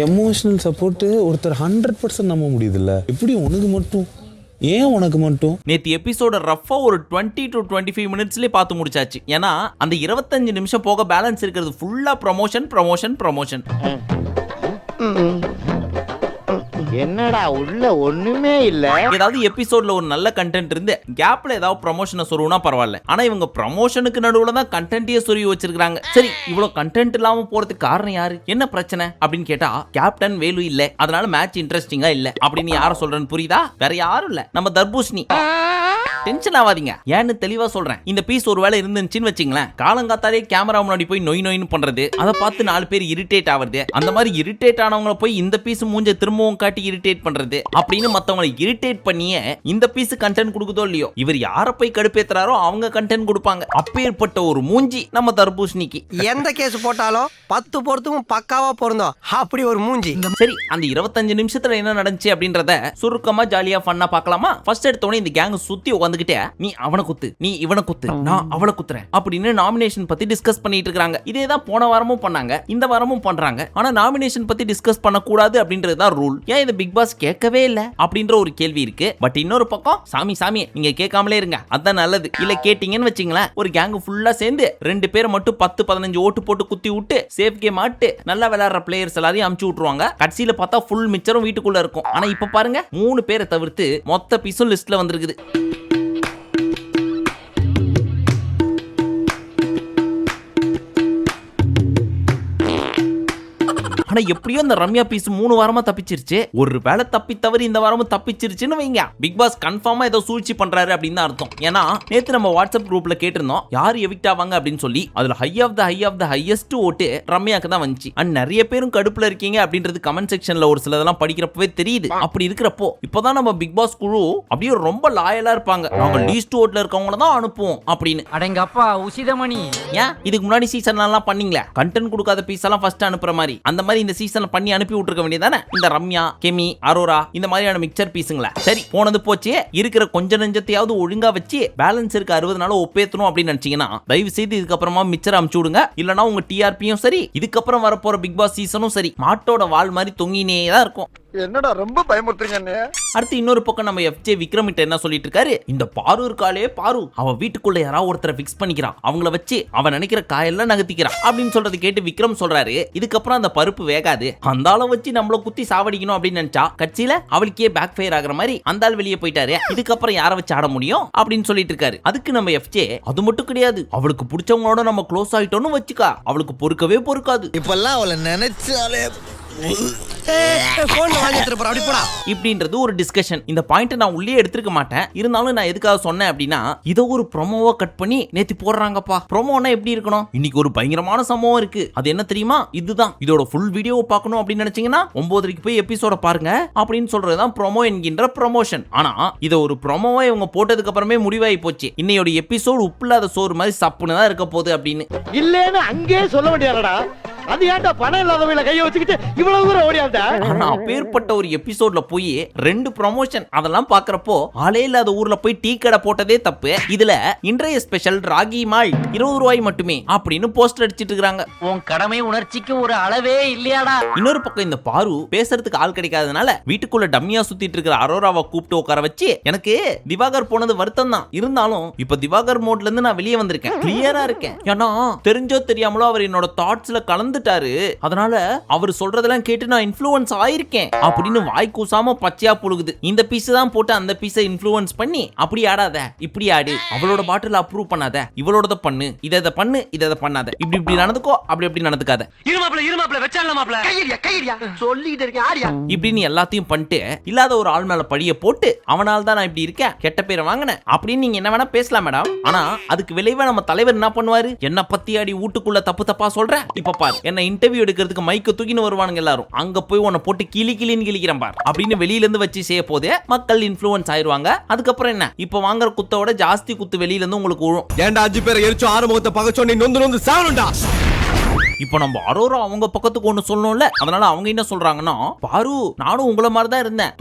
Emotional support ஒருத்தர் 100% நம்ப முடியுதுல்ல, எப்படி உனக்கு மட்டும்? ஏன் உனக்கு மட்டும்? நேத்து எபிசோட ரஃபா ஒரு 20 to 25 மினிட்ஸ்லயே பார்த்து முடிச்சாச்சு. ஏன்னா அந்த 25 நிமிஷம் போக பேலன்ஸ் இருக்கிறது ஃபுல்லா ப்ரமோஷன். என்னடா உள்ள ஒண்ணுமே இல்ல. ஏதாவது எபிசோட்ல ஒரு நல்ல கண்டென்ட் இருந்து கேப்ல ஏதாவது ப்ரமோஷனை சொருவுனா பரவாயில்ல. ஆனா இவங்க ப்ரமோஷனுக்கு நடுவுல தான் கண்டென்ட்டே சொருவி வச்சிருக்காங்க. சரி, இவ்வளவு கண்டென்ட் இல்லாம போறதுக்கு காரணம் யாரு, என்ன பிரச்சனை அப்படின்னு கேட்டா, கேப்டன் வேலு இல்ல, அதனால மேட்ச் இன்ட்ரெஸ்டிங்கா இல்ல அப்படின்னு யார சொல்றேன்னு புரியுதா? வேற யாரும் இல்ல, நம்ம தர்பூஷணி. டென்ஷன் ஆகாதீங்க, ஏன்னு தெளிவா சொல்றேன். இந்த பீஸ் ஒரு வேளை இருந்துச்சுன்னு வச்சுங்களேன், காலங்காத்தாலே கேமரா முன்னாடி போய் நொய்னு பண்றது, அதை பார்த்து 4 பேர் இரிட்டேட் ஆகுறது, அந்த மாதிரி இரிட்டேட் ஆனவங்களை போய் இந்த பீஸ் மூஞ்ச திரும்பவும் காட்டி இரிட்டேட் பண்றது அப்படின்னு மத்தவங்களை இரிட்டேட் பண்ணியே இந்த பீஸ் கண்டென்ட் கொடுக்குதோ இல்லையோ, இவர் யார போய் கடுப்பேத்துறாரோ அவங்க கண்டென்ட் கொடுப்பாங்க. அப்பேற்பட்ட ஒரு மூஞ்சி நம்ம தர்பூஷணிக்கு. எந்த கேஸ் போட்டாலும் 10 பொறுத்துக்கும் பக்காவா பொருந்தோம், அப்படி ஒரு மூஞ்சி. சரி, அந்த 25 நிமிஷத்துல என்ன நடந்துச்சு அப்படின்றத சுருக்கமா ஜாலியா ஃபன்னா பார்க்கலாமா? ஃபர்ஸ்ட் எடுத்தோடனே இந்த கேங் சுத்தி உட்காந்துக்கிட்டே, நீ அவனை குத்து, நீ இவனை குத்து, நான் அவளை குத்துறேன் அப்படின்னு நாமினேஷன் பத்தி டிஸ்கஸ் பண்ணிட்டு இருக்காங்க. இதே தான் போன வாரமும் பண்ணாங்க, இந்த வாரமும் பண்றாங்க. ஆனா நாமினேஷன் பத்தி டிஸ்கஸ் பண்ண கூடாது அப்படின்றது தான் ரூல். ஏன் இது பிக் பாஸ் கேட்கவே இல்ல அப்படின்ற ஒரு கேள்வி இருக்கு. பட் இன்னொரு பக்கம், சாமி நீங்க கேட்காமலே இருங்க, அதான் நல்லது. இல்ல கேட்டீங்கன்னு வச்சுங்களேன், ஒரு கேங் ஃபுல்லா சேர்ந்து 2 பேரை மட்டும் 10-15 ஓட்டு போட்டு குத்தி விட்டு சேஃப் கேம் ஆட்டு நல்லா விளையாடுற பிளேயர்ஸ் எல்லாரையும் அமுச்சு விட்டுருவாங்க. கடைசியில பார்த்தா ஃபுல் மிச்சரும் வீட்டுக்குள்ள இருக்கும். ஆனா இப்ப பாருங்க, 3 பேரை தவிர்த்து மொத்த பீஸும் லிஸ்ட்ல வந்திருக்குது. ஆனா எப்படியோ இந்த ரம்யா பீஸ் 3 வாரமா தப்பிச்சிருச்சு. ஒரு வேளை தப்பி தவறி இந்த வாரமும் தப்பிச்சிருச்சுன்னு வைங்க, பிக் பாஸ் கன்ஃபார்மா ஏதோ சூழ்ச்சி பண்றாரு அப்படின்னு தான் அர்த்தம். ஏன்னா நேத்து நம்ம வாட்ஸ்அப் குரூப்ல கேட்டிருந்தோம் யார் எவிக்ட் ஆவாங்க அப்படின்னு சொல்லி. அதுல ஹை ஆஃப் த ஹையஸ்ட் ஓட்டு ரம்யாக்கு தான் வந்துச்சு. அண்ட் நிறைய பேரும் கடுப்புல இருக்கீங்க அப்படின்றது கமெண்ட் செக்ஷன்ல ஒரு சிலதெல்லாம் படிக்கிறப்பவே தெரியுது. அப்படி இருக்கிறப்போ இப்பதான் நம்ம பிக் பாஸ் குழு அப்படியே ரொம்ப லாயலா இருப்பாங்க, நாங்க லீஸ்ட் ஓட்ல இருக்கவங்கள தான் அனுப்புவோம் அப்படின்னு. அடங்கப்பா உசிதமணி, ஏன் இதுக்கு முன்னாடி சீசன்லாம் பண்ணீங்களா கண்டென்ட் கொடுக்காத பீஸ் எல்லாம் ஃபர்ஸ்ட் அனுப்புற மாதிரி? அந்த மாதிரி இந்த சீசன்ல பண்ணி அனுப்பி விட்டுருக்க வேண்டியதானே இந்த ரம்யா, கெமி, அரோரா இந்த மாதிரியான மிக்சர் பீஸுங்களா? சரி, போனது போச்சு. இருக்கிற கொஞ்ச நெஞ்சத்தையாவது ஒழுங்கா வச்சு பேலன்ஸ் இருக்க 60 நாள் ஒப்பேத்தணும் அப்படின்னு நினைச்சீங்கன்னா தயவு செய்து இதுக்கப்புறமா மிக்சர் அமுச்சு விடுங்க. இல்லனா உங்க டிஆர்பியும் சரி, இதுக்கப்புறம் வரப்போற பிக் பாஸ் சீசனும் சரி, மாட்டோட வால் மாதிரி தொங்கினே தான் இருக்கும். என்னடா ரொம்ப பயமுறுத்துறீங்க. அடுத்து இன்னொரு பக்கம் நம்ம எஃப்ஜே விக்ரமிட்ட என்ன சொல்லிட்டு இருக்காரு, இந்த பாரு இருக்காளே பாரு, அவ வீட்டுக்குள்ள யாராவது ஒருத்தரை ஃபிக்ஸ் பண்ணிக்கிறான், அவங்கள வச்சு அவன் நினைக்கிற காயெல்லாம் நகர்த்திக்கிறான் அப்படின்னு சொல்றது கேட்டு விக்ரம் சொல்றாரு, இதுக்கப்புறம் அந்த பருப்பு வேகாது, அந்த ஆளை வச்சு நம்மள குத்தி சாவடிக்கணும் அப்படின்னு நினைச்சா கட்சியில அவளுக்கே பேக் ஃபயர் ஆகுற மாதிரி அந்த ஆள் வெளியே போயிட்டாரு, இதுக்கப்புறம் யாரை வச்சு ஆட முடியும் அப்படின்னு சொல்லிட்டு இருக்காரு. அதுக்கு நம்ம எஃப்ஜே, அது மட்டும் கிடையாது, அவளுக்கு பிடிச்சவங்களோட நம்ம க்ளோஸ் ஆயிட்டோம்னு வச்சுக்கா, அவளுக்கு பொறுக்கவே பொறுக்காது, இப்பெல்லாம் அவளை நினைச்சாலே இப்படின்றது ஒரு டிஸ்கஷன். இந்த பாயிண்ட் நான் உள்ளே எடுத்துக்க மாட்டேன், இருந்தாலும் நான் எதுக்காக சொன்னேன் அப்படின்னா, இதை ஒரு ப்ரோமோவா கட் பண்ணி நேத்து போடுறாங்கப்பா. ப்ரோமோனா எப்படி இருக்கணும்? இன்னைக்கு ஒரு பயங்கரமான சம்பவம் இருக்கு, அது என்ன தெரியுமா? இதுதான். இதோட ஃபுல் வீடியோவை பார்க்கணும் அப்படின்னு நினைச்சீங்கன்னா 9:30 போய் எபிசோட பாருங்க அப்படின்னு சொல்றதுதான் ப்ரோமோ என்கின்ற ப்ரமோஷன். ஆனா இதை ஒரு ப்ரோமோவா இவங்க போட்டதுக்கு அப்புறமே முடிவாகி போச்சு, இன்னையோட எபிசோடு உப்பில்லாத சோறு மாதிரி சப்புன்னு தான் இருக்க போகுது அப்படின்னு. இல்லன்னு அங்கே சொல்ல வேண்டியடா, அது ஏன்டா பணம் இல்லாதவங்கள கைய வச்சுக்கிட்டு இவ்வளவு தூரம் ஓடியாண்டா? ஆனா அப்பேற்பட்ட ஒரு எபிசோட்ல போய் 2 ப்ரமோஷன் அதெல்லாம் பாக்குறப்போ ஆளே இல்லாத ஊர்ல போய் டீ கடை போட்டதே தப்பு. இதுல இன்றைய ஸ்பெஷல் ராகி மால் 20 ரூபாய் மட்டுமே அப்படின்னு போஸ்டர் அடிச்சிட்டு இருக்காங்க. உன் கடமை உணர்ச்சிக்கு ஒரு அளவே இல்லையாடா. இன்னொரு பக்கம் இந்த பாரு பேசுறதுக்கு ஆள் கிடைக்காதனால வீட்டுக்குள்ள டம்மியா சுத்திட்டு இருக்கிற அரோராவை கூப்பிட்டு உட்கார வச்சு, எனக்கு திவாகர் போனது வருத்தம் தான், இருந்தாலும் இப்ப திவாகர் மோட்ல இருந்து நான் வெளியே வந்திருக்கேன், கிளியரா இருக்கேன், ஏன்னா தெரிஞ்சோ தெரியாமலோ அவர் என்னோட தாட்ஸ்ல கலந்துட்டாரு, அதனால அவர் சொல்றதெல்லாம் கேட்டு நான் இன்ஃப்ளூயன்ஸ் ஆயிருக்கேன் அப்படின்னு வாய் கூசாம பச்சையா புழுகுது. இந்த பீஸ் தான் போட்டு அந்த பீஸை இன்ஃப்ளூயன்ஸ் பண்ணி, அப்படி ஆடாத, இப்படி ஆடு, அவளோட பாட்டில் அப்ரூவ் பண்ணாத, இவளோட பண்ணு, இதை பண்ணு, இதை பண்ணாத, இப்படி நடந்துக்கோ, அப்படி நடந்துக்காத, சொல்லிட்டு இருக்கேன் ஆரியா இப்படின்னு எல்லாத்தையும் பண்ணிட்டு இல்லாத ஒரு ஆள் மேல படிய போட்டு, அவனால தான் நான் இப்படி இருக்கேன், கெட்ட பேரை வாங்கினேன் அப்படின்னு நீங்க என்ன வேணா பேசலாம் மேடம். ஆனா அதுக்கு விளைவா நம்ம தலைவர் என்ன பண்ணுவாரு, என்ன பத்தி அடி வீட்டுக்குள்ள தப்பா சொல்ற, இப்ப பாரு என்ன இன்டர்வியூ எடுக்கிறதுக்கு மைக்க தூக்கின்னு வருவானுங்க எல்லாரும், அங்க போய் உன்னை போட்டு கிளின்னு கிளிக்கிறேன் பார் அப்படின்னு வெளியில இருந்து வச்சு செய்ய போதே மக்கள் இன்ஃப்ளூயன்ஸ் ஆயிருவாங்க. அதுக்கப்புறம் என்ன, இப்ப வாங்குற குத்தோட ஜாஸ்தி குத்து வெளியில இருந்து உங்களுக்கு விழும். ஏன்டா 5 பேரை எரிச்சு ஆறுமுகத்தை பகச்சோண்டி நொந்து சாவணும்டா. இப்போ நம்ம அரோரா அவங்க பக்கத்துக்கு ஒண்ணு சொல்லணும்ல, அதனால அவங்க என்ன சொல்றாங்கன்னா, பாரு நானும் உங்கள மாதிரி தான் இருந்தேன்,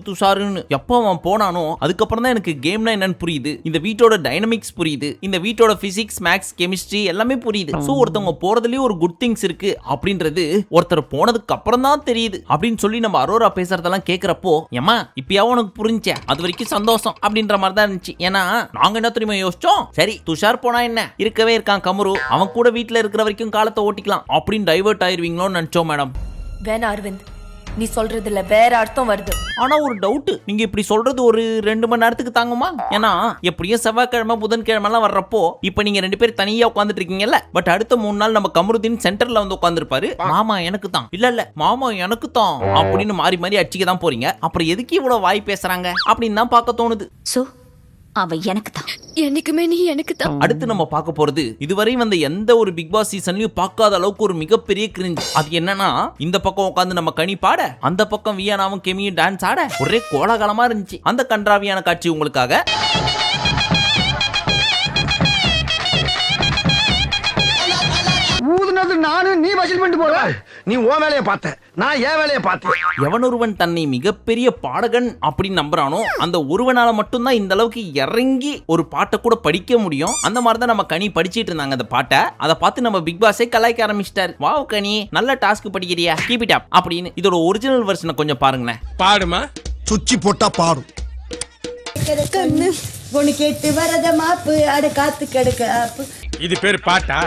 துஷாருன்னு. எப்போ அவன் போனானோ அதுக்கப்புறம் தான் எனக்கு கேம்னா என்னன்னு புரியுது, இந்த வீட்டோட டைனமிக்ஸ் புரியுது, இந்த வீட்டோட பிசிக்ஸ் மேக்ஸ் கெமிஸ்ட்ரி எல்லாமே புரியுது. சோ ஒருத்தவங்க போறதுலயே ஒரு குட் திங்ஸ் இருக்கு அப்படின்றது ஒருத்தர் போனதுக்கு அப்புறம் தான் தெரியுது அப்படின்னு சொல்லி நம்ம அரோரா பேசுறதெல்லாம் கேக்குறப்போ, ஏமா இப்பயாவும் உனக்கு புரிஞ்சே, அது வரைக்கும் சந்தோஷம் அப்படின்ற மாதிரி தான் இருந்துச்சு. ஏன்னா நாங்க என்ன தெரியுமா யோசிச்சோம், சரி துஷார் போனா என்ன, இருக்கவே இருக்கான் கமரு, அவன் கூட வீட்டுல இருக்கிற வரைக்கும் காலத்தை ஓட்டிக்கலாம் அப்படின்னு டைவர்ட் ஆயிருவீங்களோன்னு நினைச்சோம் மேடம். வேணா அரவிந்த், நீ சொல்றதுல வேற அர்த்தம் வருது. ஆனா ஒரு டவுட், நீங்க இப்படி சொல்றது ஒரு 2 மணி நேரத்துக்கு தாங்குமா? ஏன்னா எப்படியும் செவ்வாய்க்கிழமை புதன்கிழமை எல்லாம் வர்றப்போ இப்ப நீங்க 2 பேரும் தனியா உட்காந்துட்டு இருக்கீங்கல்ல, பட் அடுத்த 3 நாள் நம்ம கமருதீன் சென்டர்ல வந்து உட்காந்துருப்பாரு. மாமா எனக்கு தான், இல்ல மாமா எனக்கு தான் அப்படின்னு மாறி மாறி அடிச்சுக்க தான் போறீங்க. அப்புறம் எதுக்கு இவ்வளவு வாய் பேசுறாங்க அப்படின்னு தான் பார்க்க தோணுது. சோ அவ எனக்கு தான், என்னைக்குமே நீ எனக்கு தான். அடுத்து நம்ம பார்க்க போறது இதுவரை வந்த எந்த ஒரு பிக் பாஸ் சீசன்லயும் பார்க்காத அளவுக்கு ஒரு மிகப்பெரிய கிரிஞ்ச். அது என்னன்னா, இந்த பக்கம் உட்காந்து நம்ம கனி பாட, அந்த பக்கம் வியானாவும் கெமியும் டான்ஸ் ஆட ஒரே கோலாகலமா இருந்துச்சு. அந்த கன்றாவியான காட்சி உங்களுக்காக. ஊதுனது நானு, நீ வசூல் பண்ணிட்டு போற. நீ ஓ வேலையை பார்த்த, நான் ஏன் வேலையை பார்த்தேன். எவனொருவன் தன்னை மிகப்பெரிய பாடகன் அப்படின்னு நம்புறானோ அந்த ஒருவனால மட்டும்தான் இந்த அளவுக்கு இறங்கி ஒரு பாட்டை கூட படிக்க முடியும். அந்த மாதிரி தான் நம்ம கனி படிச்சிட்டு இருந்தாங்க அந்த பாட்டை. அதை பார்த்து நம்ம பிக் பாஸே கலாய்க்க ஆரம்பிச்சிட்டாரு. வாவ் கனி, நல்ல டாஸ்க் படிக்கிறியா, கீப் இட் அப் அப்படின்னு. இதோட ஒரிஜினல் வெர்ஷனை கொஞ்சம் பாருங்களேன். பாடுமா, சுச்சி போட்டா பாடும். பொண்ணு கேட்டு வரத மாப்பு அட காத்து கிடக்க ஆப்பு. இது பேர் பாட்டா?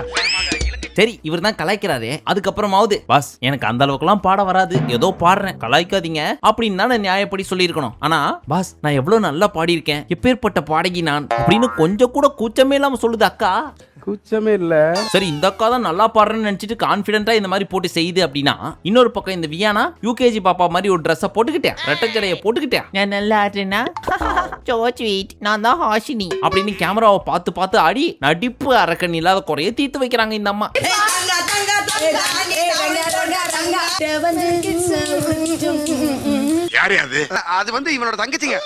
சரி, இவர் தான் கலாய்க்கிறாரு. அதுக்கப்புறமாவது பாஸ் எனக்கு அந்த அளவுக்குலாம் பாட வராது, ஏதோ பாடுறேன், கலாய்க்காதீங்க அப்படின்னு தான் நான் நியாயப்படி சொல்லியிருக்கணும். ஆனா பாஸ் நான் எவ்வளவு நல்லா பாடியிருக்கேன், எப்பேற்பட்ட பாடகி நான் அப்படின்னு கொஞ்சம் கூட கூச்சமே இல்லாம சொல்லுது அக்கா. கூச்சமே இல்ல. சரி, இந்த அக்கா தான் நல்லா பாடுறேன்னு நினைச்சிட்டு கான்பிடென்ட்டா இந்த மாதிரி போட்டு செய்யுது அப்படின்னா, இன்னொரு பக்கம் இந்த வியானா யூகேஜி பாப்பா மாதிரி ஒரு ட்ரெஸ்ஸை போட்டுக்கிட்டேன், ரெட்டச்சடையை போட்டுக்கிட்டேன், நான் நல்லா ஆடுறேன்னா சோ ஸ்வீட், நான் தான் ஹாஷினி அப்படின்னு கேமராவை பார்த்து பார்த்து ஆடி நடிப்பு அரக்கன் இல்லாத குறைய தீர்த்து வைக்கிறாங்க இந்த அம்மா. யாரு அது? அது வந்து இவனோட தங்கச்சிங்க.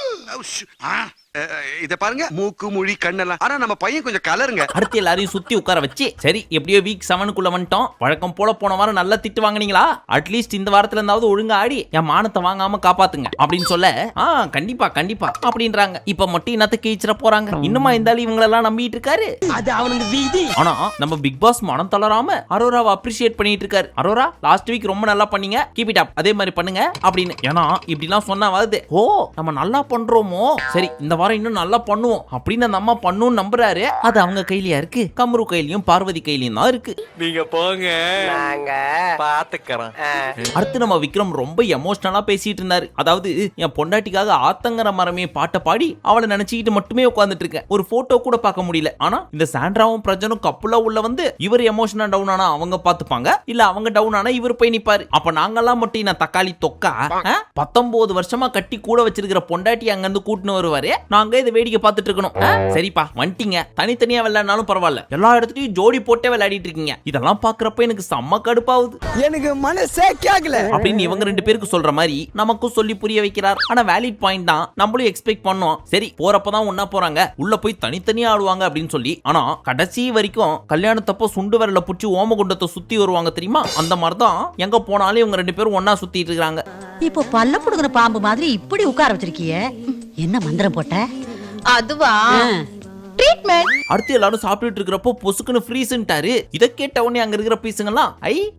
இத பாருங்க, மூக்கு மொழி கண்ணெல்லாம். ஆனா நம்ம பையன் கொஞ்சம் கலருங்க. அடுத்து எல்லாரையும் சுத்தி உட்கார வச்சு, சரி எப்படியோ வீக் 7க்குள்ள வந்துட்டோம், வழக்கம் போல போன வாரம் நல்லா திட்டு வாங்குனீங்களா, அட்லீஸ்ட் இந்த வாரத்துல இருந்தாவது ஒழுங்கா ஆடி என் மானத்தை வாங்காம காப்பாத்துங்க அப்படின்னு சொல்ல, கண்டிப்பா கண்டிப்பா அப்படின்றாங்க. இப்ப மட்டும் என்னத்த கீச்சிட போறாங்க, இன்னுமா இந்த ஆளு இவங்களெல்லாம் நம்பிட்டு இருக்காரு. அது அவனுக்கு வீதி. ஆனா நம்ம பிக் பாஸ் மனம் தளராம அரோராவை அப்ரிஷியேட் பண்ணிட்டு இருக்காரு. அரோரா லாஸ்ட் வீக் ரொம்ப நல்லா பண்ணீங்க, கீப் இட் அப், அதே மாதிரி பண்ணுங்க அப்படின்னு. ஏன்னா இப்படிலாம் சொன்னா வருது, ஓ நம்ம நல்லா பண்றோமோ, சரி இந்த வாரம் இன்னும் நல்லா பண்ணுவோம் அப்படின்னு அந்த அம்மா பண்ணும் நம்புறாரு. அது அவங்க கையிலயா இருக்கு, கமரு கையிலயும் பார்வதி கையிலயும் தான் இருக்கு. நீங்க போங்க, நாங்க பாத்துக்கறோம். அடுத்து நம்ம விக்ரம் ரொம்ப எமோஷனலா பேசிட்டு இருந்தாரு. அதாவது என் பொண்டாட்டிக்காக ஆத்தங்கர மரமே பாட்டை பாடி அவளை நினைச்சுக்கிட்டு மட்டுமே உட்கார்ந்துட்டு இருக்கேன், ஒரு போட்டோ கூட பார்க்க முடியல. ஆனா இந்த சாண்ட்ராவும் பிரஜனும் கப்புலா உள்ள வந்து இவர் எமோஷனா டவுன் ஆனா அவங்க பாத்துப்பாங்க, இல்ல அவங்க டவுன் ஆனா இவர் போய் நிப்பாரு. அப்ப நாங்கெல்லாம் மட்டும் நான் தக்காளி தொக்கா 19 வருஷமா கட்டி கூட வச்சிருக்கிற பொண்டாட்டி அங்க இருந்து கூட்டின்னு வருவாரு, நாங்க இதை வேடிக்கை பார்த்துட்டு இருக்கணும். சரிப்பா வந்துட்டீங்க, தனித்தனியா விளையாடினாலும் பரவாயில்ல, எல்லா இடத்துலயும் ஜோடி போட்டே விளையாடிட்டு இருக்கீங்க, இதெல்லாம் பாக்குறப்ப எனக்கு செம்ம கடுப்பாகுது, எனக்கு மனசே கேக்கல அப்படின்னு இவங்க 2 பேருக்கு சொல்ற மாதிரி நமக்கும் சொல்லி புரிய வைக்கிறார். ஆனா வேலிட் பாயிண்ட் தான், நம்மளும் எக்ஸ்பெக்ட் பண்ணோம். சரி போறப்பதான் ஒன்னா போறாங்க, உள்ள போய் தனித்தனியா ஆடுவாங்க அப்படின்னு சொல்லி. ஆனா கடைசி வரைக்கும் கல்யாணத்தப்போ சுண்டு விரல புடிச்சு ஓமகுண்டத்தை சுத்தி வருவாங்க தெரியுமா, அந்த மாதிரிதான் எங்க போனாலும் இவங்க 2 பேரும் ஒன்னா சுத்திட்டு இருக்காங்க. இப்போ பல்ல புடுங்குற பாம்பு மாதிரி இப்படி உட்கார வச்சிருக்கியே, என்ன மந்திரம் போட்ட? அதுவா ட்ரீட்மெண்ட். அடுத்து எல்லாரும் சாப்பிட்டுட்டு இருக்கிறப்போ பொசுக்குன்னு ஃப்ரீஸ்ன்ட்டாரு. இதை கேட்ட உடனே அங்க இருக்கிற பீஸுங்கெல்லாம்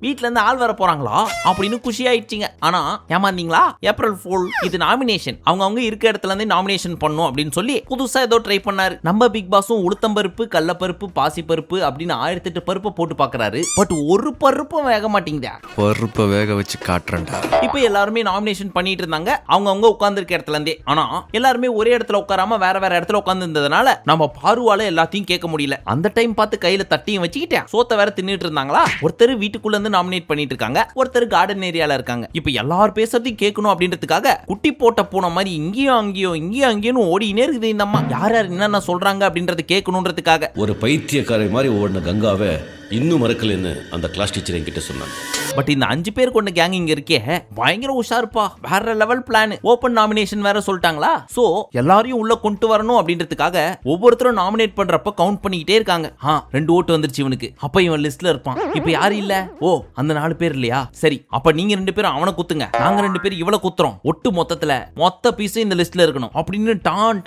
வீட்ல இருந்து ஆள் வர போறாங்களா அப்படின்னு குஷி ஆயிடுச்சிங்க. ஆனா ஏமாந்தீங்களா, ஏப்ரல் ஃபூல், இது நாமினேஷன், அவங்க இருக்க இடத்துல இருந்து நாமினேஷன் பண்ணும் அப்படின்னு சொல்லி புதுசா ஏதோ ட்ரை பண்ணாரு. நம்ம பிக் பாஸும் உளுத்தம்பருப்பு, கடலப்பருப்பு, பாசிப்பருப்பு அப்படின்னு 1008 பருப்பை போட்டு பாக்குறாரு. பட் ஒரு பருப்பும் வேக மாட்டேங்குதா. பருப்பை வேக வச்சு காட்டுறேன்டா. இப்போ எல்லாருமே நாமினேஷன் பண்ணிட்டு இருந்தாங்க அவங்க உட்கார்ந்து இருக்க இடத்துல இருந்தே. ஆனா எல்லாருமே ஒரே இடத்துல உட்காராம வேற வேற இடத்துல உட்கார்ந்து இருந்ததுனால நம்ம பாருவால எல்லாத்தையும் கேட்க முடியல. அந்த டைம் பார்த்து கையில தட்டியும் வச்சுக்கிட்டேன், சோத்த வேற தின்னுட்டு இருந்தாங்களா. ஒருத்தர் வீட்டுக்குள்ள இருந்து நாமினேட் பண்ணிட்டு இருக்காங்க, ஒருத்தர் கார்டன் ஏரியால இருக்காங்க. இப்ப எல்லாரும் பேசுறதையும் கேட்கணும் அப்படின்றதுக்காக குட்டி போட்ட பூனை மாதிரி இங்கேயும் அங்கேயும் ஓடினே இருக்குது இந்த அம்மா. யார் யார் என்னென்ன சொல்றாங்க அப்படின்றத கேட்கணுன்றதுக்காக. ஒரு பைத்தியக்காரை மாதிரி ஓடின கங்காவை இன்னும் மறக்கலன்னு அந்த கிளாஸ் டீச்சர் என்கிட்ட சொன்னாங்க. பட் இந்த 5 பேர் கொண்ட கேங் இங்க இருக்கே பயங்கர உஷாருப்பா, வேற லெவல் பிளான். ஓபன் நாமினேஷன் வேற சொல்லிட்டாங்களா, சோ எல்லாரையும் உள்ள கொண்டு வரணும் அப்படின்றதுக்காக ஒவ்வொருத்தரும் நாமினேட் பண்றப்ப கவுண்ட் பண்ணிக்கிட்டே இருக்காங்க. 2 ஓட்டு வந்துருச்சு இவனுக்கு, அப்ப இவன் லிஸ்ட்ல இருப்பான். இப்ப யாரு இல்ல, ஓ அந்த 4 பேர் இல்லையா, சரி அப்ப நீங்க 2 பேரும் அவனை குத்துங்க, நாங்க 2 பேரும் இவளை குத்துறோம், ஒட்டு மொத்தத்துல மொத்த பீஸ் இந்த லிஸ்ட்ல இருக்கணும் அப்படின்னு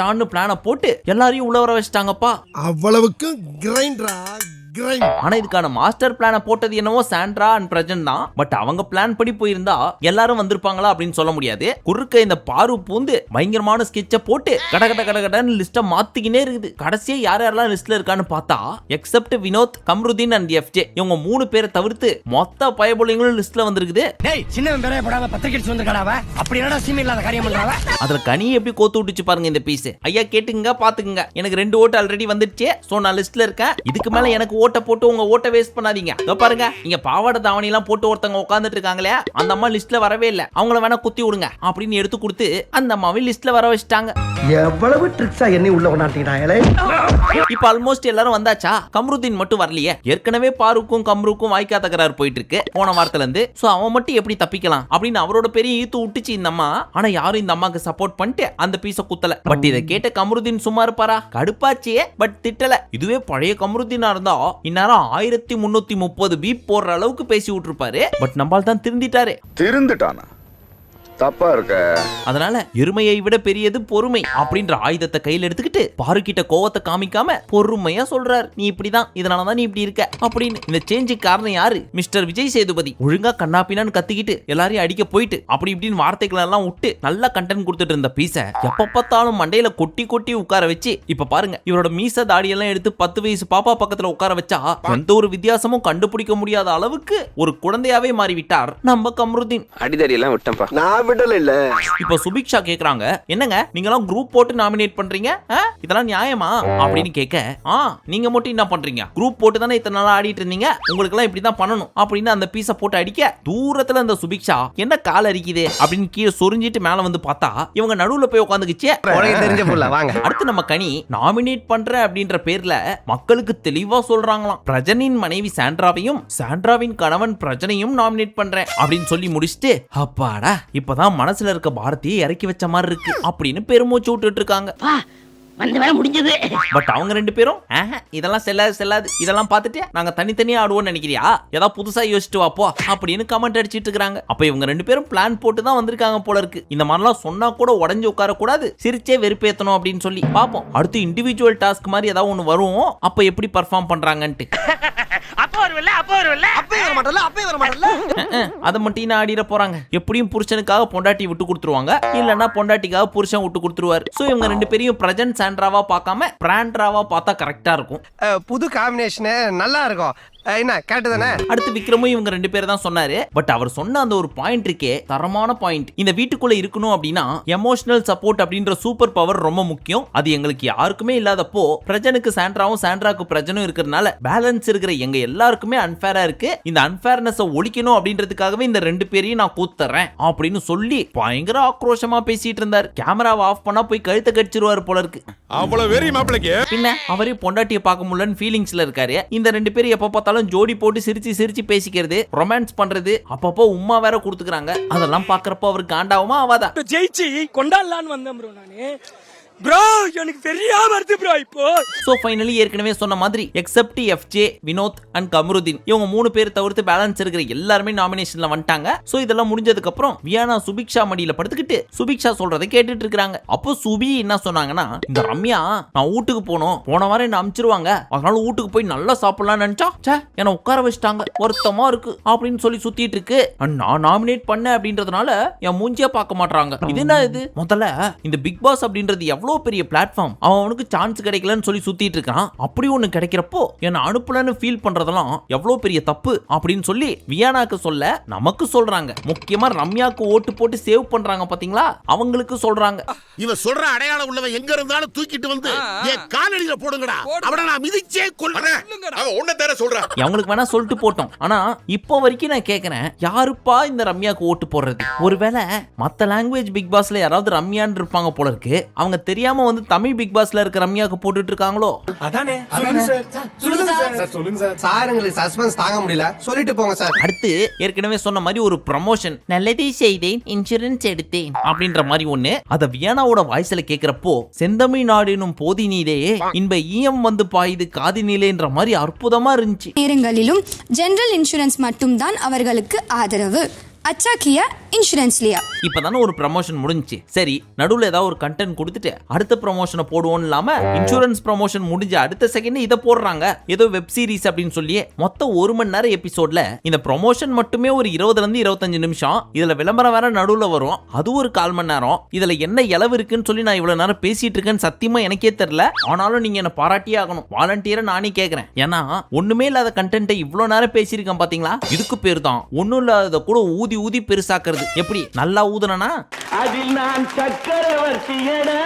டான்னு பிளான போட்டு எல்லாரையும் உள்ள வர வச்சிட்டாங்கப்பா. அவ்வளவுக்கு கிரைண்டரா. ஆனா இதுக்கான மாஸ்டர் பிளான போட்டது என்னவோ சாண்ட்ரா அண்ட் பிரஜன் தான். பட் அவங்க பிளான் படி போயிருந்தா எல்லாரும் வந்திருப்பாங்களா அப்படின்னு சொல்ல முடியாது. குறுக்க இந்த பாரு பூந்து பயங்கரமான ஸ்கெட்ச போட்டு கடன்னு லிஸ்ட மாத்திக்கினே இருக்குது. கடைசியா யாரெல்லாம் லிஸ்ட்ல இருக்கான்னு பார்த்தா except Vinoth, Kamruddin and FJ இவங்க 3 பேரை தவிர்த்து மொத்த பயபுள்ளைங்களும் லிஸ்ட்ல வந்திருக்குது. அதுல கனி எப்படி கோத்து விட்டுச்சு பாருங்க இந்த பீஸ். ஐயா கேட்டுங்க பாத்துக்குங்க, எனக்கு 2 ஓட்டு ஆல்ரெடி வந்துடுச்சு, சோ நான் லிஸ்ட்ல இருக்கேன். இதுக்கு மேல எனக்கு ஓட்ட போட்டு உங்க ஓட்ட வேஸ்ட் பண்ணாதீங்க. இதோ பாருங்க, இங்க பாவாடை தாவணி எல்லாம் போட்டு ஒருத்தங்க உட்கார்ந்துட்டு இருக்காங்களே, அந்த அம்மா லிஸ்ட்ல வரவே இல்ல, அவங்கள வேணா குத்தி விடுங்க அப்படின்னு எடுத்து கொடுத்து அந்த அம்மாவை லிஸ்ட்ல வர வச்சிட்டாங்க. எவ்வளவு ட்ரிக்ஸா என்ன உள்ள கொண்டாட்டிட்டாங்களே. இப்ப ஆல்மோஸ்ட் எல்லாரும் வந்தாச்சா, கம்ருதீன் மட்டும் வரலையே. ஏற்கனவே பாருக்கும் கம்ருக்கும் வாய்க்கா தகராறு போயிட்டு இருக்கு போன வாரத்துல இருந்து. சோ அவன் மட்டும் எப்படி தப்பிக்கலாம் அப்படின்னு அவரோட பெரிய ஈத்து விட்டுச்சு இந்த அம்மா. ஆனா யாரும் இந்த அம்மாக்கு சப்போர்ட் பண்ணிட்டு அந்த பீஸ குத்தல. பட் இதை கேட்ட கம்ருதீன் சும்மா இருப்பாரா, கடுப்பாச்சே. பட் திட்டல. இதுவே பழைய கம்ருதீனா இருந்தா இந்நேரம் 1330 பீப் போடுற அளவுக்கு பேசி விட்டுருப்பாரு. பட் நம்மால் தான் திருந்திட்டானா தப்பா இருக்க. அதனால எருமையை விட பெரியது பொறுமை அப்படின்ற ஆயுதத்தை கையில எடுத்துக்கிட்டு பாருக்கிட்ட கோவத்தை காமிக்காம பொறுமையா சொல்றாரு, நீ இப்படிதான், இதனாலதான் நீ இப்படி இருக்க அப்படின்னு. இந்த சேஞ்சுக்கு காரணம் யாரு, மிஸ்டர் விஜய் சேதுபதி. ஒழுங்கா கண்ணாப்பினான்னு கத்திக்கிட்டு எல்லாரையும் அடிக்க போயிட்டு அப்படி இப்படின்னு வார்த்தைகள் எல்லாம் விட்டு நல்ல கண்டென்ட் கொடுத்துட்டு இருந்த பீஸ எப்ப பார்த்தாலும் மண்டையில கொட்டி கொட்டி உட்கார வச்சு இப்ப பாருங்க இவரோட மீச தாடியெல்லாம் எடுத்து 10 வயசு பாப்பா பக்கத்துல உட்கார வச்சா எந்த ஒரு வித்தியாசமும் கண்டுபிடிக்க முடியாத அளவுக்கு ஒரு குழந்தையாவே மாறிவிட்டார் நம்ம கம்ருதீன். அடிதடி எல்லாம் விட்டப்பா. இப்ப சுபிக்ஷா கேக்குறாங்க, என்னங்க நீங்க எல்லாம் குரூப் போட்டு நாமினேட் பண்றீங்க, இதெல்லாம் நியாயமா அப்படின்னு கேட்க, நீங்க மட்டும் என்ன பண்றீங்க, குரூப் போட்டு தானே இத்தனை நாளா ஆடிட்டு இருந்தீங்க, உங்களுக்கு எல்லாம் இப்படிதான் பண்ணணும் அப்படின்னு அந்த பீஸ போட்டு அடிக்க தூரத்துல அந்த சுபிக்ஷா என்ன கால் அரிக்குதே அப்படின்னு கீழே சொரிஞ்சிட்டு மேல வந்து பார்த்தா இவங்க நடுவுல போய் உட்காந்துக்கிச்சு. அடுத்து நம்ம கனி நாமினேட் பண்ற அப்படின்ற பேர்ல மக்களுக்கு தெளிவா சொல்றாங்களாம், பிரஜனின் மனைவி சாண்ட்ராவையும் சாண்ட்ராவின் கணவன் பிரஜனையும் நாமினேட் பண்றேன் அப்படின்னு சொல்லி முடிச்சுட்டு அப்பாடா இப்பதான் மனசுல இருக்க பாரதியை இறக்கி வச்ச மாதிரி இருக்கு அப்படின்னு பெருமூச்சு விட்டுட்டு இருக்காங்க. பட் அவங்க 2 பேரும் இதெல்லாம் செல்லாது இதெல்லாம் பார்த்துட்டு நாங்க தனித்தனியா ஆடுவோம்னு நினைக்கிறியா, ஏதாவது புதுசா யோசிச்சுட்டு வாப்போ அப்படின்னு கமெண்ட் அடிச்சிட்டு இருக்காங்க. அப்ப இவங்க 2 பேரும் பிளான் போட்டு தான் வந்திருக்காங்க போல இருக்கு. இந்த மாதிரிலாம் சொன்னா கூட உடஞ்சு உட்கார கூடாது, சிரிச்சே வெறுப்பேத்தணும் அப்படின்னு சொல்லி பாப்போம். அடுத்து இண்டிவிஜுவல் டாஸ்க் மாதிரி ஏதாவது ஒண்ணு வரும், அப்ப எப்படி பர்ஃபார்ம் பண்றாங்கன்ட்டு. அதை மட்டும் ஆடிட போறாங்க. எப்படியும் புருஷனுக்காக பொண்டாட்டி விட்டு கொடுத்துருவாங்க, இல்லன்னா பொண்டாட்டிக்காக புருஷன் விட்டு கொடுத்துருவாரு. சோ இவங்க 2 பேரையும் பிரஜன் சாண்ட்ராவா பார்க்காம பிராண்ட்ராவா பார்த்தா கரெக்டா இருக்கும். புது காம்பினேஷன் நல்லா இருக்கும். என்ன கேட்டு தானே. அடுத்து விக்ரமும் இவங்க 2 பேர் தான் சொன்னாரு. பட் அவர் சொன்ன அந்த ஒரு பாயிண்ட் இருக்கே தரமான பாயிண்ட். இந்த வீட்டுக்குள்ள இருக்கணும் அப்படின்னா எமோஷனல் சப்போர்ட் அப்படின்ற சூப்பர் பவர் ரொம்ப முக்கியம். அது எங்களுக்கு யாருக்குமே இல்லாதப்போ பிரஜனுக்கு சாண்ட்ராவும் சாண்ட்ராக்கு பிரஜனும் இருக்கிறதுனால பேலன்ஸ் இருக்கிற எங்க எல்லாருக்குமே அன்ஃபேரா இருக்கு. இந்த அன்ஃபேர்னஸ் ஒழிக்கணும் அப்படின்றதுக்காகவே இந்த 2 பேரையும் நான் கூத்துறேன் அப்படின்னு சொல்லி பயங்கர ஆக்ரோஷமா பேசிட்டு இருந்தார். கேமராவை ஆஃப் பண்ணா போய் கழுத்தை கடிச்சிருவாரு போல இருக்கு. அவ்வளவு வெறி மாப்பிளைக்கு பின்ன அவரே பொண்டாட்டியை பார்க்க முடியலன்னு ஃபீலிங்ஸ்ல இருக்காரு. இந்த 2 பேரும் எப்ப பார்த்தாலும் ஜோடி போட்டு சிரிச்சு பேசிக்கிறது, ரொமான்ஸ் பண்றது, அப்பப்போ உம்மா வேற கொடுத்துக்கிறாங்க. அதெல்லாம் பாக்குறப்போ அவருக்கு காண்டாவுமா ஆவாதா? ஜெயிச்சு கொண்டாடலான்னு வந்தேன் ப்ரோ நானு. ப்ரோ எனக்கு பெரிய வருது ப்ரோ இப்போ. சோ ஃபைனலி ஏற்கனவே சொன்ன மாதிரி except FJ, Vinoth and Kamruddin இவங்க 3 பேர் தவிர்த்து பேலன்ஸ் இருக்கிற எல்லாருமே நாமினேஷன்ல வந்துட்டாங்க. சோ இதெல்லாம் முடிஞ்சதுக்கு அப்புறம் வியானா சுபிக்ஷா மடியில படுத்துக்கிட்டு சுபிக்ஷா சொல்றதை கேட்டுட்டு இருக்காங்க. அப்போ சுபி என்ன சொன்னாங்கன்னா, இந்த ரம்யா நான் வீட்டுக்கு போனோம், போன வாரம் என்ன அமிச்சிருவாங்க, அதனால வீட்டுக்கு போய் நல்லா சாப்பிடலாம்னு நினைச்சா என்ன உட்கார வச்சிட்டாங்க, வருத்தமா இருக்கு அப்படின்னு சொல்லி சுத்திட்டு இருக்கு. நான் நாமினேட் பண்ண அப்படின்றதுனால என் மூஞ்சியா பார்க்க மாட்டாங்க. இது என்ன இது, முதல்ல இந்த பிக் பாஸ் அப்படின்றது எவ்வளவு பெரிய பிளாட்ஃபார்ம், அவனுக்கு சான்ஸ் கிடைக்கலன்னு சொல்லி சுத்திட்டு இருக்கான். அப்படி ஒண்ணு கிடைக்கிறப்போ என்ன அனுப்பலன்னு ஃபீல் பண்றதெல்லாம் எவ்வளவு பெரிய தப்பு அப்படின்னு சொல்லி வியானாக்கு சொல்ல நமக்கு சொல்றாங்க. முக்கியமா ரம்யாக்கு ஓட்டு போட்டு சேவ் பண்றாங்க பாத்தீங்களா, அவங்களுக்கு சொல்றாங்க. இவன் சொல்ற அடையாளம் உள்ளவன் எங்க இருந்தாலும் தூக்கிட்டு வந்து என் காலடியில போடுங்கடா, அவனை நான் மிதிச்சே கொல்றேன். அவன் ஒண்ணு தர சொல்றான். அவங்களுக்கு வேணா சொல்லிட்டு போட்டோம். ஆனா இப்போ வரைக்கும் நான் கேக்குறேன், யாருப்பா இந்த ரம்யாக்கு ஓட்டு போடுறது? ஒருவேளை மத்த லாங்குவேஜ் பிக் பாஸ்ல யாராவது ரம்யான்னு இருப்பாங்க போல இருக்கு. அவங்க தெரியாம வந்து தமிழ் பிக் பாஸ்ல இருக்க ரம்யாக்கு போட்டுட்டு இருக்காங்களோ? சாருங்களுக்கு சஸ்பென்ஸ் தாங்க முடியல, சொல்லிட்டு போங்க சார். அடுத்து ஏற்கனவே சொன்ன மாதிரி ஒரு ப்ரமோஷன், நல்லதே செய்தேன் இன்சூரன்ஸ் எடுத்தேன் அப்படின்ற மாதிரி ஒண்ணு. அத வியானாவோட வாய்ஸ்ல கேக்குறப்போ செந்தமிழ்நாடு எனும் போதினிலே இன்ப ஈயம் வந்து பாயுது காதினிலேன்ற மாதிரி அற்புதமா இருந்துச்சு. நேரங்களிலும் ஜெனரல் இன்சூரன்ஸ் மட்டும்தான் அவர்களுக்கு ஆதரவு. अच्छा किया இன்சூரன்ஸ் லியா. இப்பதானே ஒரு ப்ரமோஷன் முடிஞ்சுச்சு. சரி, நடுவுல ஏதாவது ஒரு கண்டென்ட் கொடுத்துட்டு அடுத்த ப்ரமோஷனை போடுவோம் இல்லாம இன்சூரன்ஸ் ப்ரமோஷன் முடிஞ்ச அடுத்த செகண்ட் இதை போடுறாங்க. ஏதோ வெப் சீரிஸ் அப்படின்னு சொல்லி மொத்தம் 1 மணி நேரம் எபிசோட்ல இந்த ப்ரமோஷன் மட்டுமே ஒரு 20 இருந்து 25 நிமிஷம். இதுல விளம்பரம் வேற நடுவுல வரும், அது ஒரு 1/4 மணி நேரம். இதுல என்ன இளவு இருக்குன்னு சொல்லி நான் இவ்வளவு நேரம் பேசிட்டு இருக்கேன்னு சத்தியமா எனக்கே தெரியல. ஆனாலும் நீங்க என்ன பாராட்டியே ஆகணும். வாலண்டியரா நானே கேட்கிறேன். ஏன்னா ஒண்ணுமே இல்லாத கண்டென்ட்டை இவ்வளவு நேரம் பேசியிருக்கேன் பாத்தீங்களா? இதுக்கு பேர் தான் ஒண்ணும் இல்லாத கூட ஊதி ஊதி பெருசாக்குறது. எப்படி நல்லா ஊதுனா அதில் நான் சக்கரவர்த்தியடா.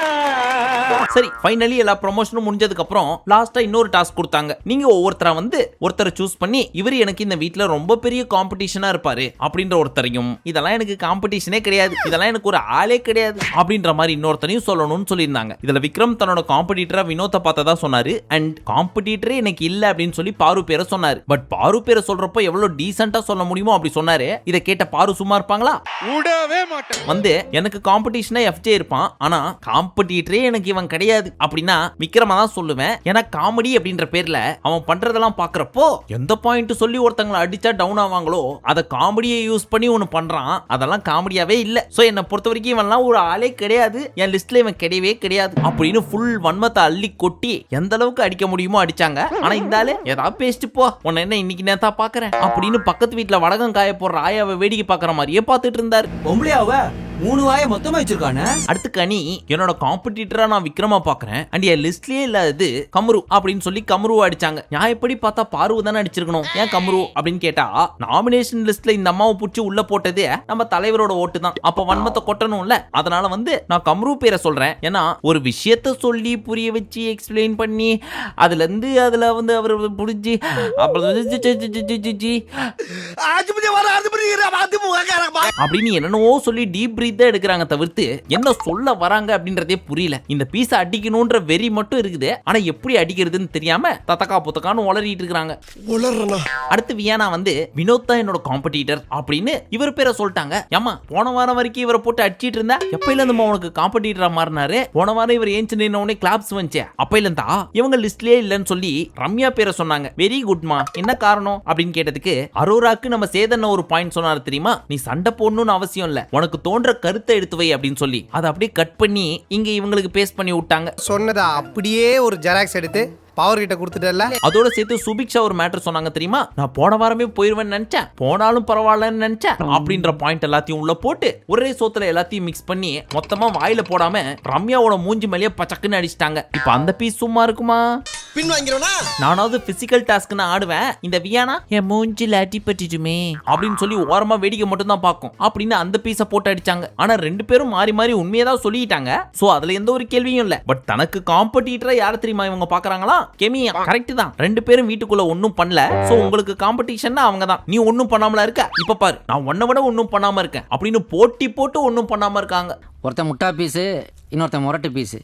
சரி, ஃபைனலி எல்லா ப்ரமோஷனும் முடிஞ்சதுக்கு அப்புறம் லாஸ்டா இன்னொரு டாஸ்க் கொடுத்தாங்க. நீங்க ஒவ்வொருத்தரா வந்து ஒருத்தரை சூஸ் பண்ணி இவர் எனக்கு இந்த வீட்ல ரொம்ப பெரிய காம்படிஷனா இருப்பாரு அப்படின்ற ஒருத்தரையும், இதெல்லாம் எனக்கு காம்படிஷனே கிடையாது, இதெல்லாம் எனக்கு ஒரு ஆளே கிடையாது அப்படின்ற மாதிரி இன்னொருத்தரையும் சொல்லணும்னு சொல்லியிருந்தாங்க. இதுல விக்ரம் தன்னோட காம்படிட்டரா வினோத்தை பார்த்ததா சொன்னாரு. அண்ட் காம்படிட்டரே எனக்கு இல்ல அப்படின்னு சொல்லி பாரு பேரை சொன்னாரு. பட் பாரு பேரை சொல்றப்போ எவ்வளவு டீசென்ட்டா சொல்ல முடியுமோ அப்படி சொன்னாரு. இதை கேட்ட பாரு சும்மா இருப்பாங்களா? விடவே மாட்டேன். வந்து எனக்கு காம்படிஷனா எஃப்ஜே இருப்பான், ஆனா காம்படிட்டரே எனக்கு இவன் கிடையாது அப்படின்னா விக்ரமா தான் சொல்லுவேன். ஏன்னா காமெடி அப்படின்ற பேர்ல அவன் பண்றதெல்லாம் பாக்குறப்போ எந்த பாயிண்ட் சொல்லி ஒருத்தங்களை அடிச்சா டவுன் ஆவாங்களோ அதை காமெடியை யூஸ் பண்ணி ஒன்னு பண்றான். அதெல்லாம் காமெடியாவே இல்ல. சோ என்ன பொறுத்த வரைக்கும் இவன்லாம் ஒரு ஆளே கிடையாது, என் லிஸ்ட்ல இவன் கிடையவே கிடையாது அப்படின்னு ஃபுல் வன்மத்தை அள்ளி கொட்டி எந்த அளவுக்கு அடிக்க முடியுமோ அடிச்சாங்க. ஆனா இந்த ஆளு ஏதாவது பேசிட்டு போ, உன்னை என்ன இன்னைக்கு நேத்தா பாக்குறேன் அப்படின்னு பக்கத்து வீட்டுல வடகம் காய போடுற ஆயாவை வேடிக்கை பாக்குற மாதிரியே பார்த்துட்டு இருந்தாரு. பொம்பளையாவ 3 வாயை மொத்தமா வச்சிருக்கானே. அடுத்து கனி என்னோட காம்படிட்டரா நான் விக்ரமா பாக்குறேன். அண்ட் என் லிஸ்ட்லயே இல்லாதது கமரு அப்படின்னு சொல்லி கமருவை அடிச்சாங்க. நான் எப்படி பார்த்தா பார்வு தானே அடிச்சிருக்கணும், ஏன் கமரு அப்படின்னு கேட்டா நாமினேஷன் லிஸ்ட்ல இந்த அம்மாவை புடிச்சு உள்ள போட்டதே நம்ம தலைவரோட ஓட்டு தான். அப்ப வன்மத்தை கொட்டணும்ல, அதனால வந்து நான் கமரு பேரை சொல்றேன். ஏன்னா ஒரு விஷயத்த சொல்லி புரிய வச்சு எக்ஸ்பிளைன் பண்ணி அதுல இருந்து அதுல வந்து அவர் புடிச்சு அப்படின்னு என்னென்னவோ சொல்லி டீப் பிரீத் எடுக்கிறாங்க தவிர்த்து என்ன சொல்ல வராங்க அப்படின்றதே புரியல. இந்த பீஸை அடிக்கணும்ன்ற வெறி மட்டும் இருக்குது, ஆனா எப்படி அடிக்கிறதுன்னு தெரியாம தத்தக்கா புத்தக்கான்னு உளறிட்டு இருக்காங்க. அடுத்து வியானா வந்து வினோத் தான் என்னோட காம்படிட்டர் அப்படின்னு இவர் பேரை சொல்லிட்டாங்க. ஏமா போன வாரம் வரைக்கும் இவரை போட்டு அடிச்சிட்டு இருந்தா எப்பயில இருந்து உனக்கு காம்படிட்டரா மாறினாரு? போன வாரம் இவர் ஏஞ்சி நின்னவுடனே கிளாப்ஸ் வந்துச்சு, அப்பயில இருந்தா இவங்க லிஸ்ட்லயே இல்லன்னு சொல்லி ரம்யா பேரை சொன்னாங்க. வெரி குட்மா, என்ன காரணம் அப்படின்னு கேட்டதுக்கு அரோராக்கு நம்ம சேதன் ஒரு பாயிண்ட் சொன்னாரு தெரியுமா, நீ சண்டை போடணும்னு அவசியம் இல்ல, உனக்கு தோன்ற கருத்தை எடுத்து வை அப்படின்னு சொல்லி அதை அப்படியே கட் பண்ணி இங்க இவங்களுக்கு பேஸ்ட் பண்ணி விட்டாங்க. சொன்னதா அப்படியே ஒரு ஜெராக்ஸ் எடுத்து பவர் கிட்ட கொடுத்துட்டல. அதோட சேர்த்து சுபிக்ஷா ஒரு மேட்டர் சொன்னாங்க தெரியுமா, நான் போன வாரமே போயிருவேன்னு நினைச்சேன், போனாலும் பரவாயில்லன்னு நினைச்சேன் அப்படின்ற பாயிண்ட் எல்லாத்தையும் உள்ள போட்டு ஒரே சோத்துல எல்லாத்தையும் மிக்ஸ் பண்ணி மொத்தமா வாயில போடாம ரம்யாவோட மூஞ்சி மேலேயே பச்சக்குன்னு அடிச்சிட்டாங்க. இப்ப அந்த பீஸ் சும்மா இருக்குமா? பின் வாங்கிறோனா நானாவது பிசிக்கல் டாஸ்க்னு ஆடுவேன், இந்த வியானா என் மூஞ்சில அடிபட்டுச்சுமே அப்படின்னு சொல்லி ஓரமா வேடிக்கை மட்டும் தான் பார்க்கும் அப்படின்னு அந்த பீஸை போட்டு அடிச்சாங்க. ஆனா 2 பேரும் மாறி மாறி உண்மையதான் சொல்லிட்டாங்க. சோ அதுல எந்த ஒரு கேள்வியும் இல்ல. பட் தனக்கு காம்படிட்டரா யார தெரியுமா இவங்க பாக்குறாங்களா? கெமியா. கரெக்ட் தான், 2 பேரும் வீட்டுக்குள்ள ஒன்னும் பண்ணல. சோ உங்களுக்கு காம்படிஷன் அவங்க தான். நீ ஒன்னும் பண்ணாமல இருக்க, இப்ப பாரு நான் உன்னை விட ஒன்னும் பண்ணாம இருக்கேன் அப்படின்னு போட்டி போட்டு ஒன்னும் பண்ணாம இருக்காங்க. ஒருத்தன் முட்டா பீஸு, இன்னொருத்தன் முரட்டு பீஸு,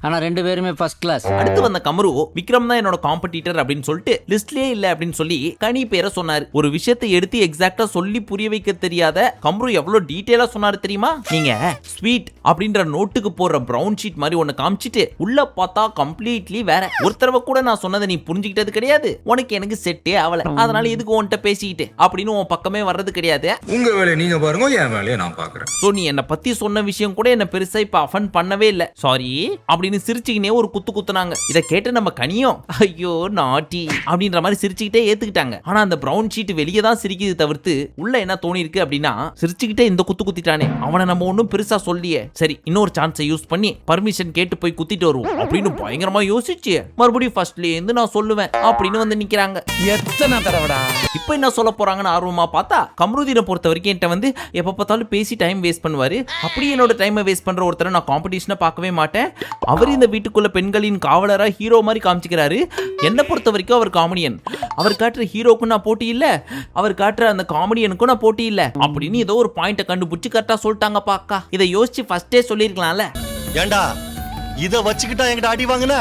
ஆனா 2 பேருமே ஃபர்ஸ்ட் கிளாஸ். அடுத்து வந்த கமரு விக்ரம் தான் என்னோட காம்படிட்டர் அப்படின்னு சொல்லிட்டு லிஸ்ட்லயே இல்ல அப்படின்னு சொல்லி கனி பேரை சொன்னாரு. ஒரு விஷயத்தை எடுத்து எக்ஸாக்ட்டா சொல்லி புரிய வைக்க தெரியாத கமரு எவ்வளவு டீடைலா சொன்னாரு தெரியுமா? நீங்க ஸ்வீட் அப்படின்ற நோட்டுக்கு போற பிரவுன் ஷீட் மாதிரி ஒன்னு காமிச்சிட்டு உள்ள பார்த்தா கம்ப்ளீட்லி வேற. ஒரு தடவை கூட நான் சொன்னதை நீ புரிஞ்சுக்கிட்டது கிடையாது, உனக்கு எனக்கு செட்டே ஆகல, அதனால எதுக்கு உன்கிட்ட பேசிக்கிட்டு அப்படின்னு உன் பக்கமே வர்றது கிடையாது. உங்க வேலையை நீங்க பாருங்க, என் வேலையை நான் பாக்குறேன். சோ நீ என்ன பத்தி சொன்ன விஷயம் கூட என்ன பெருசா இப்ப அஃபண்ட் பண்ணவே இல்ல, சாரி அப்படின்னு சிரிச்சுக்கினே ஒரு குத்து குத்துனாங்க. இதை கேட்டு நம்ம கனியும் ஐயோ நாட்டி அப்படின்ற மாதிரி சிரிச்சுக்கிட்டே ஏத்துக்கிட்டாங்க. ஆனா அந்த பிரவுன் ஷீட் வெளியே தான் சிரிக்குது தவிர்த்து உள்ள என்ன தோணி இருக்கு அப்படின்னா சிரிச்சுக்கிட்டே இந்த குத்து குத்திட்டானே, அவனை நம்ம ஒன்னும் பெருசா சொல்லியே, சரி இன்னொரு சான்ஸை யூஸ் பண்ணி பர்மிஷன் கேட்டு போய் குத்திட்டு வருவோம் அப்படின்னு பயங்கரமா யோசிச்சு மறுபடியும் ஃபர்ஸ்ட்ல இருந்து நான் சொல்லுவேன் அப்படின்னு வந்து நிக்கிறாங்க. எத்தனை தடவைடா இப்ப என்ன சொல்ல போறாங்கன்னு ஆர்வமா பார்த்தா கமருதீனை பொறுத்த வரைக்கும் என்கிட்ட வந்து எப்ப பார்த்தாலும் பேசி டைம் வேஸ்ட் பண்ணுவாரு. அப்படி என்னோட டைமை வேஸ்ட் பண்ற ஒருத்தரை நான் காம்படிஷனை பார்க்கவே மாட்டேன். அவர் இந்த வீட்டுக்குள்ள பெண்களின் காவலரா ஹீரோ மாதிரி காமிச்சுக்கிறாரு. என்ன பொறுத்த வரைக்கும் அவர் காமெடியன். அவர் காட்டுற ஹீரோக்கும் நான் போட்டி இல்ல, அவர் காட்டுற அந்த காமெடியனுக்கும் நான் போட்டி இல்ல அப்படின்னு ஏதோ ஒரு பாயிண்ட கண்டுபிடிச்சு கரெக்டா சொல்லிட்டாங்க பாக்கா. இதை யோசிச்சு ஃபர்ஸ்டே சொல்லிருக்கலாம்ல. ஏண்டா இத வச்சுக்கிட்டா என்கிட்ட அடி வாங்குன.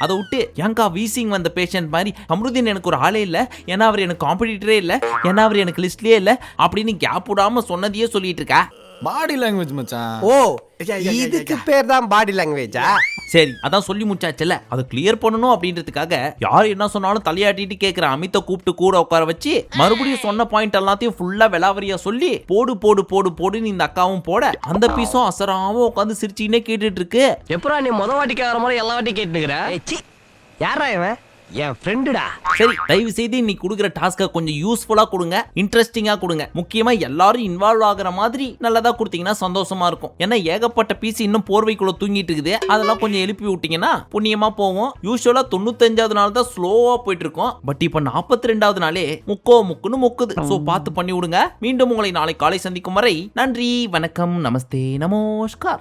அதை விட்டு ஏங்கா வீசிங் வந்த பேஷண்ட் மாதிரி கமருதீன் எனக்கு ஒரு ஆளே இல்லை, ஏன்னா அவர் எனக்கு காம்படிட்டரே இல்லை, ஏன்னா அவர் எனக்கு லிஸ்ட்லயே இல்லை அப்படின்னு கேப் விடாம சொன்னதையே சொல்லிட்டு இருக்கா. பாடி லாங்குவேஜ் மச்சான். ஓ இதுக்கு பேர் தான் பாடி லாங்குவேஜா? சரி அதான் சொல்லி முடிச்சாச்சுல, அதை கிளியர் பண்ணணும் அப்படின்றதுக்காக யார் என்ன சொன்னாலும் தலையாட்டிட்டு கேட்கிற அமித்தை கூப்பிட்டு கூட உட்கார வச்சு மறுபடியும் சொன்ன பாயிண்ட் எல்லாத்தையும் ஃபுல்லா விலாவரியா சொல்லி போடு போடு போடு போடுன்னு இந்த அக்காவும் போட அந்த பீஸும் அசராம உட்காந்து சிரிச்சுக்கினே கேட்டுட்டு இருக்கு. எப்பரா நீ முத வாட்டி கேக்குற மாதிரி எல்லா வாட்டி கேட்டுக்கிற? யாரா இவன்? என் ஃப்ரெண்டுடா. சரி தயவு செய்து இன்னைக்கு கொடுக்குற டாஸ்கை கொஞ்சம் யூஸ்ஃபுல்லா கொடுங்க, இன்ட்ரெஸ்டிங்கா கொடுங்க, முக்கியமா எல்லாரும் இன்வால்வ் ஆகுற மாதிரி நல்லதா கொடுத்தீங்கன்னா சந்தோஷமா இருக்கும். ஏன்னா ஏகப்பட்ட பீஸ் இன்னும் போர்வைக்குள்ள தூங்கிட்டு இருக்குது, அதெல்லாம் கொஞ்சம் எழுப்பி விட்டீங்கன்னா புண்ணியமா போவோம். யூஸ்வலா 95வது நாள் தான் ஸ்லோவா போயிட்டு இருக்கோம், பட் இப்ப 42வது நாளே முக்குன்னு முக்குது. சோ பார்த்து பண்ணி விடுங்க. மீண்டும் உங்களை நாளை காலை சந்திக்கும் வரை நன்றி, வணக்கம், நமஸ்தே, நமஸ்கார்.